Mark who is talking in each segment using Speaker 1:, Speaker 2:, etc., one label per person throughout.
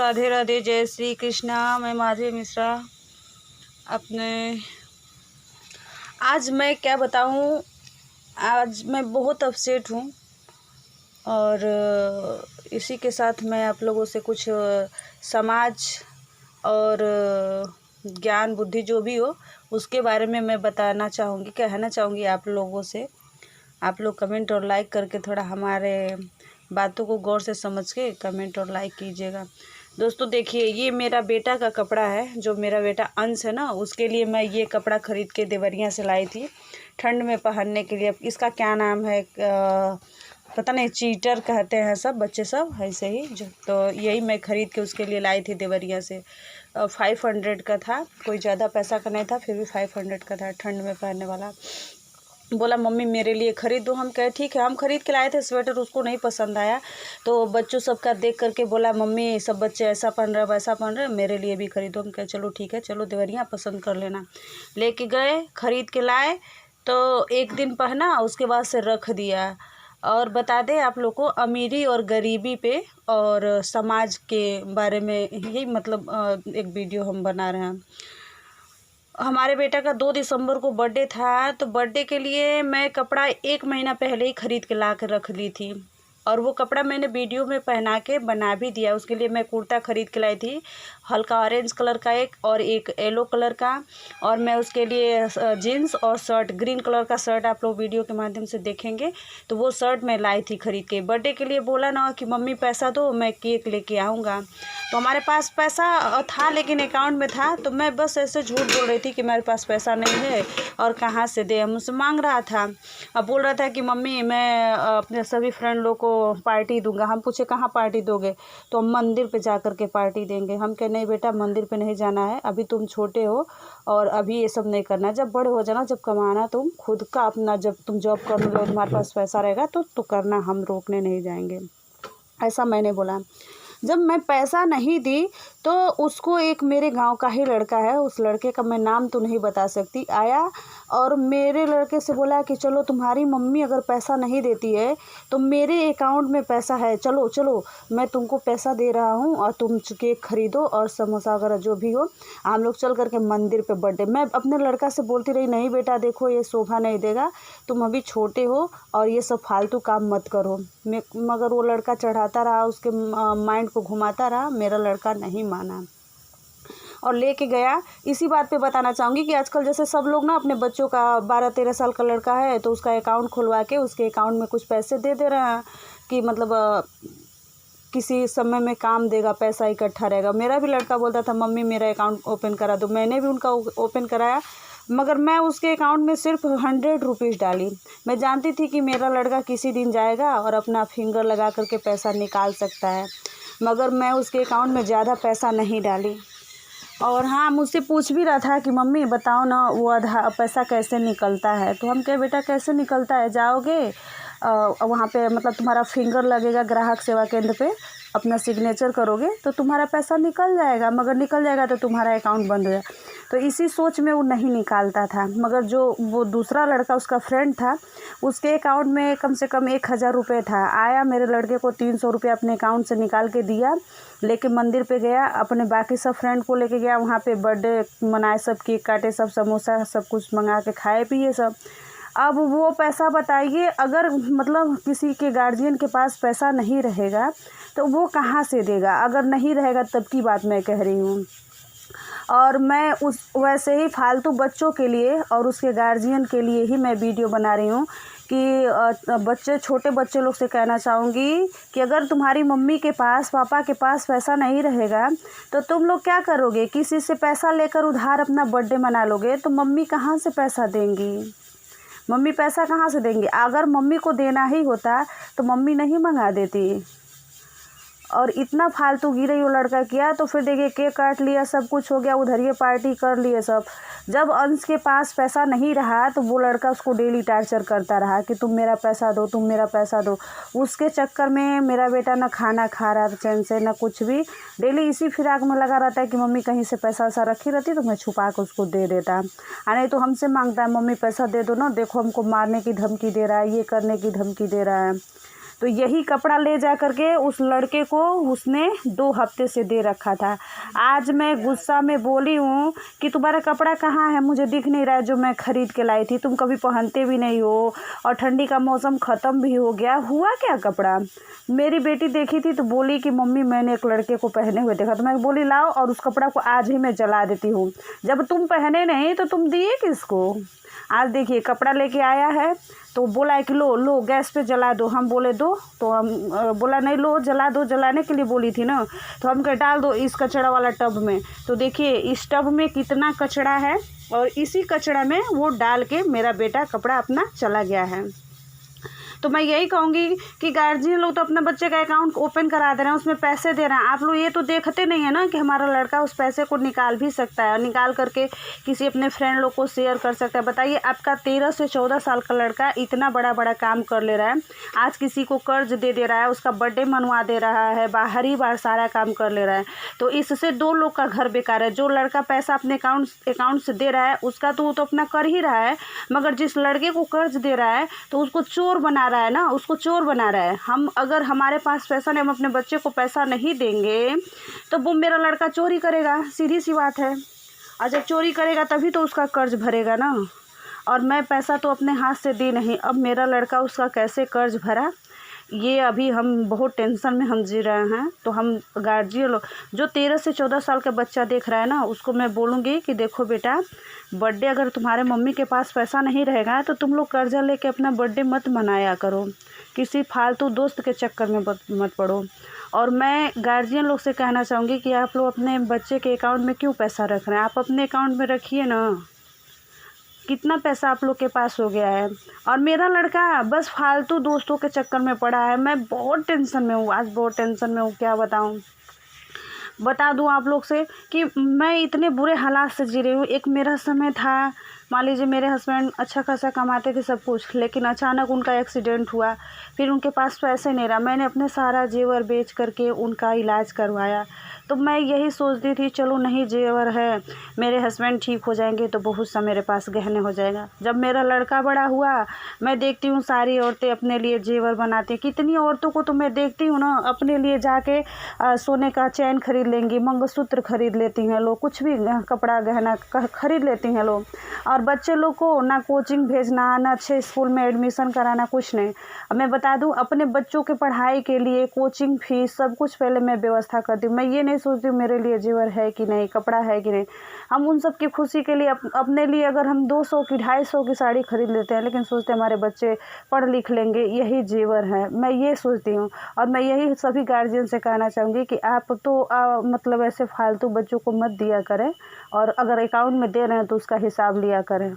Speaker 1: राधे राधे, जय श्री कृष्णा। मैं माधवी मिश्रा। अपने आज मैं क्या बताऊं, आज मैं बहुत अपसेट हूं और इसी के साथ मैं आप लोगों से कुछ समाज और ज्ञान बुद्धि जो भी हो उसके बारे में मैं बताना चाहूँगी, कहना चाहूँगी आप लोगों से। आप लोग कमेंट और लाइक करके थोड़ा हमारे बातों को गौर से समझ के कमेंट और लाइक कीजिएगा। दोस्तों देखिए, ये मेरा बेटा का कपड़ा है, जो मेरा बेटा अंश है ना, उसके लिए मैं ये कपड़ा ख़रीद के देवरिया से लाई थी ठंड में पहनने के लिए। इसका क्या नाम है पता नहीं, चीटर कहते हैं सब बच्चे सब ऐसे ही जो। तो यही मैं ख़रीद के उसके लिए लाई थी देवरिया से। 500 का था, कोई ज़्यादा पैसा का नहीं था, फिर भी 500 का था, ठंड में पहनने वाला। बोला मम्मी मेरे लिए ख़रीद दो। हम कहे ठीक है। हम ख़रीद के लाए थे स्वेटर, उसको नहीं पसंद आया तो बच्चों सबका देख करके बोला मम्मी सब बच्चे ऐसा पहन रहे वैसा पहन रहे, मेरे लिए भी ख़रीदो। हम कहे चलो ठीक है, चलो देवरिया पसंद कर लेना। लेके गए, ख़रीद के लाए तो एक दिन पहना, उसके बाद से रख दिया। और बता दें आप लोग को, अमीरी और गरीबी पे और समाज के बारे में यही मतलब एक वीडियो हम बना रहे हैं। हमारे बेटा का 2 दिसंबर को बर्थडे था, तो बर्थडे के लिए मैं कपड़ा 1 महीना पहले ही ख़रीद के ला कर रख ली थी और वो कपड़ा मैंने वीडियो में पहना के बना भी दिया। उसके लिए मैं कुर्ता ख़रीद के लाई थी, हल्का ऑरेंज कलर का एक और एक येलो कलर का, और मैं उसके लिए जीन्स और शर्ट, ग्रीन कलर का शर्ट आप लोग वीडियो के माध्यम से देखेंगे, तो वो शर्ट मैं लाई थी ख़रीद के। बर्थडे के लिए बोला ना कि मम्मी पैसा दो, मैं केक लेके आऊँगा। तो हमारे पास पैसा था लेकिन अकाउंट में था, तो मैं बस ऐसे झूठ बोल रही थी कि मेरे पास पैसा नहीं है और कहाँ से दे। मुझसे मांग रहा था, अब बोल रहा था कि मम्मी मैं अपने सभी फ्रेंड लोग को पार्टी दूंगा। हम पूछे कहाँ पार्टी दोगे, तो हम मंदिर पे जा कर के पार्टी देंगे। हम कहे नहीं बेटा, मंदिर पे नहीं जाना है, अभी तुम छोटे हो और अभी ये सब नहीं करना। जब बड़े हो जाना, जब कमाना तुम खुद का अपना, जब तुम जॉब करने लगो, तुम्हारे पास पैसा रहेगा तो करना, हम रोकने नहीं जाएंगे। ऐसा मैंने बोला। जब मैं पैसा नहीं दी तो उसको एक मेरे गांव का ही लड़का है, उस लड़के का मैं नाम तो नहीं बता सकती, आया और मेरे लड़के से बोला कि चलो तुम्हारी मम्मी अगर पैसा नहीं देती है तो मेरे अकाउंट में पैसा है, चलो चलो मैं तुमको पैसा दे रहा हूँ और तुम केक खरीदो और समोसा वगैरह जो भी हो, हम लोग चल करके मंदिर पे बर्थडे। मैं अपने लड़का से बोलती रही नहीं बेटा देखो ये शोभा नहीं देगा, तुम अभी छोटे हो और ये सब फालतू काम मत करो। मगर वो लड़का चढ़ाता रहा, उसके माइंड को घुमाता रहा, मेरा लड़का नहीं माना और लेके गया। इसी बात पे बताना चाहूँगी कि आजकल जैसे सब लोग ना अपने बच्चों का 12-13 साल का लड़का है तो उसका अकाउंट खुलवा के उसके अकाउंट में कुछ पैसे दे दे रहे हैं कि मतलब किसी समय में काम देगा, पैसा इकट्ठा रहेगा। मेरा भी लड़का बोलता था मम्मी मेरा अकाउंट ओपन करा दो, मैंने भी उनका ओपन कराया, मगर मैं उसके अकाउंट में सिर्फ 100 रुपीज़ डाली। मैं जानती थी कि मेरा लड़का किसी दिन जाएगा और अपना फिंगर लगा करके पैसा निकाल सकता है, मगर मैं उसके अकाउंट में ज़्यादा पैसा नहीं डाली। और हाँ, मुझसे पूछ भी रहा था कि मम्मी बताओ ना वो आधा पैसा कैसे निकलता है। तो हम कहे बेटा कैसे निकलता है, जाओगे वहाँ पे मतलब तुम्हारा फिंगर लगेगा ग्राहक सेवा केंद्र पे, अपना सिग्नेचर करोगे तो तुम्हारा पैसा निकल जाएगा, मगर निकल जाएगा तो तुम्हारा अकाउंट बंद हो जाएगा। तो इसी सोच में वो नहीं निकालता था। मगर जो वो दूसरा लड़का उसका फ्रेंड था, उसके अकाउंट में कम से कम 1000 रुपये था। आया मेरे लड़के को 300 रुपये अपने अकाउंट से निकाल के दिया, लेके मंदिर पे गया, अपने बाकी सब फ्रेंड को लेके गया, वहाँ पे बर्थडे मनाए, सब केक काटे, सब समोसा सब कुछ मंगा के खाए पिए सब। अब वो पैसा बताइए, अगर मतलब किसी के गार्जियन के पास पैसा नहीं रहेगा तो वो कहाँ से देगा, अगर नहीं रहेगा तब की बात मैं कह रही हूँ। और मैं उस वैसे ही फालतू बच्चों के लिए और उसके गार्जियन के लिए ही मैं वीडियो बना रही हूँ कि बच्चे, छोटे बच्चे लोग से कहना चाहूँगी कि अगर तुम्हारी मम्मी के पास, पापा के पास पैसा नहीं रहेगा तो तुम लोग क्या करोगे, किसी से पैसा लेकर उधार अपना बर्थडे मना लोगे, तो मम्मी कहाँ से पैसा देंगी, मम्मी पैसा कहाँ से देंगी। अगर मम्मी को देना ही होता तो मम्मी नहीं मंगा देती। और इतना फालतू गिरे वो लड़का किया, तो फिर देखिए केक काट लिया, सब कुछ हो गया, उधर ये पार्टी कर लिए सब। जब अंश के पास पैसा नहीं रहा तो वो लड़का उसको डेली टार्चर करता रहा कि तुम मेरा पैसा दो, तुम मेरा पैसा दो। उसके चक्कर में मेरा बेटा ना खाना खा रहा चैन से, ना कुछ भी, डेली इसी फिराक में लगा रहता है कि मम्मी कहीं से पैसा वैसा रखी रहती तो मैं छुपा के उसको दे देता, नहीं तो हमसे मांगता है मम्मी पैसा दे दो ना, देखो हमको मारने की धमकी दे रहा है, ये करने की धमकी दे रहा है। तो यही कपड़ा ले जा करके उस लड़के को उसने 2 हफ्ते से दे रखा था। आज मैं गुस्सा में बोली हूँ कि तुम्हारा कपड़ा कहाँ है, मुझे दिख नहीं रहा है जो मैं ख़रीद के लाई थी, तुम कभी पहनते भी नहीं हो और ठंडी का मौसम ख़त्म भी हो गया, हुआ क्या कपड़ा। मेरी बेटी देखी थी तो बोली कि मम्मी मैंने एक लड़के को पहने हुए देखा, तो मैं बोली लाओ और उस कपड़ा को आज ही मैं जला देती हूँ। जब तुम पहने नहीं तो तुम दिए किसको। आज देखिए कपड़ा लेके आया है तो बोला है कि लो लो गैस पे जला दो। हम बोले दो तो हम बोला नहीं लो जला दो, जलाने के लिए बोली थी ना। तो हम कहे डाल दो इस कचरा वाला टब में। तो देखिए इस टब में कितना कचरा है और इसी कचरा में वो डाल के मेरा बेटा कपड़ा अपना चला गया है। तो मैं यही कहूँगी कि गार्जियन लोग तो अपने बच्चे का अकाउंट ओपन करा दे रहे हैं, उसमें पैसे दे रहे हैं। आप लोग ये तो देखते नहीं है ना कि हमारा लड़का उस पैसे को निकाल भी सकता है और निकाल करके किसी अपने फ्रेंड लोग को शेयर कर सकता है। बताइए आपका 13 से 14 साल का लड़का इतना बड़ा बड़ा काम कर ले रहा है, आज किसी को कर्ज दे रहा है, उसका बर्थडे मनवा दे रहा है, बाहर ही बाहर सारा काम कर ले रहा है। तो इससे 2 लोग का घर बेकार है। जो लड़का पैसा अपने अकाउंट से दे रहा है उसका तो वो तो अपना कर ही रहा है, मगर जिस लड़के को कर्ज दे रहा है तो उसको चोर बना रहा है ना, उसको चोर बना रहा है। हम अगर हमारे पास पैसा नहीं, हम अपने बच्चे को पैसा नहीं देंगे तो वो मेरा लड़का चोरी करेगा, सीधी सी बात है। और जब चोरी करेगा तभी तो उसका कर्ज भरेगा ना। और मैं पैसा तो अपने हाथ से दी नहीं, अब मेरा लड़का उसका कैसे कर्ज भरा, ये अभी हम बहुत टेंशन में हम जी रहे हैं। तो हम गार्जियन लोग जो 13 से 14 साल का बच्चा देख रहा है ना, उसको मैं बोलूँगी कि देखो बेटा, बर्थडे अगर तुम्हारे मम्मी के पास पैसा नहीं रहेगा तो तुम लोग कर्जा लेके अपना बर्थडे मत मनाया करो, किसी फालतू दोस्त के चक्कर में मत पड़ो। और मैं गार्जियन लोग से कहना चाहूँगी कि आप लोग अपने बच्चे के अकाउंट में क्यों पैसा रख रहे हैं, आप अपने अकाउंट में रखिए ना। कितना पैसा आप लोग के पास हो गया है। और मेरा लड़का बस फालतू दोस्तों के चक्कर में पड़ा है। मैं बहुत टेंशन में हूँ, आज बहुत टेंशन में हूँ, क्या बताऊँ। बता दूँ आप लोग से कि मैं इतने बुरे हालात से जी रही हूँ। एक मेरा समय था, मान लीजिए मेरे हस्बैंड अच्छा खासा कमाते थे सब कुछ, लेकिन अचानक उनका एक्सीडेंट हुआ, फिर उनके पास पैसे नहीं रहा, मैंने अपने सारा जेवर बेच करके उनका इलाज करवाया। तो मैं यही सोचती थी चलो नहीं जेवर है, मेरे हस्बैंड ठीक हो जाएंगे तो बहुत सा मेरे पास गहने हो जाएगा। जब मेरा लड़का बड़ा हुआ, मैं देखती हूँ सारी औरतें अपने लिए जेवर बनाती हैं। कितनी औरतों को तो मैं देखती हूँ ना, अपने लिए जाके सोने का चैन खरीद लेंगी, मंगलसूत्र खरीद लेती हैं लोग, कुछ भी कपड़ा गहना खरीद लेती हैं लोग। और बच्चे लोग को ना कोचिंग भेजना, ना अच्छे स्कूल में एडमिशन कराना, कुछ नहीं। अब मैं बता दूं अपने बच्चों के पढ़ाई के लिए कोचिंग फीस सब कुछ पहले मैं व्यवस्था करती हूँ। मैं ये नहीं सोचती हूँ मेरे लिए जेवर है कि नहीं, कपड़ा है कि नहीं। हम उन सब की खुशी के लिए अपने लिए अगर हम 200 की 250 की साड़ी खरीद लेते हैं, लेकिन सोचते हैं हमारे बच्चे पढ़ लिख लेंगे, यही जेवर है। मैं ये सोचती हूँ और मैं यही सभी गार्जियन से कहना चाहूँगी कि आप तो मतलब ऐसे फालतू बच्चों को मत दिया करें, और अगर अकाउंट में दे रहे हैं तो उसका हिसाब लिया करें।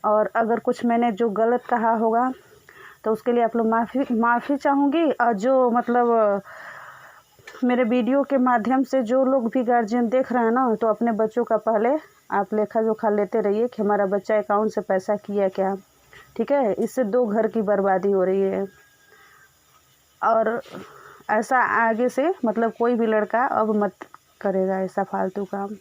Speaker 1: और अगर कुछ मैंने जो गलत कहा होगा तो उसके लिए आप लोग माफ़ी चाहूँगी। और जो मतलब मेरे वीडियो के माध्यम से जो लोग भी गार्जियन देख रहे हैं ना, तो अपने बच्चों का पहले आप लेखा जोखा लेते रहिए कि हमारा बच्चा अकाउंट से पैसा किया क्या, ठीक है। इससे 2 घर की बर्बादी हो रही है। और ऐसा आगे से मतलब कोई भी लड़का अब मत करेगा ऐसा फालतू काम।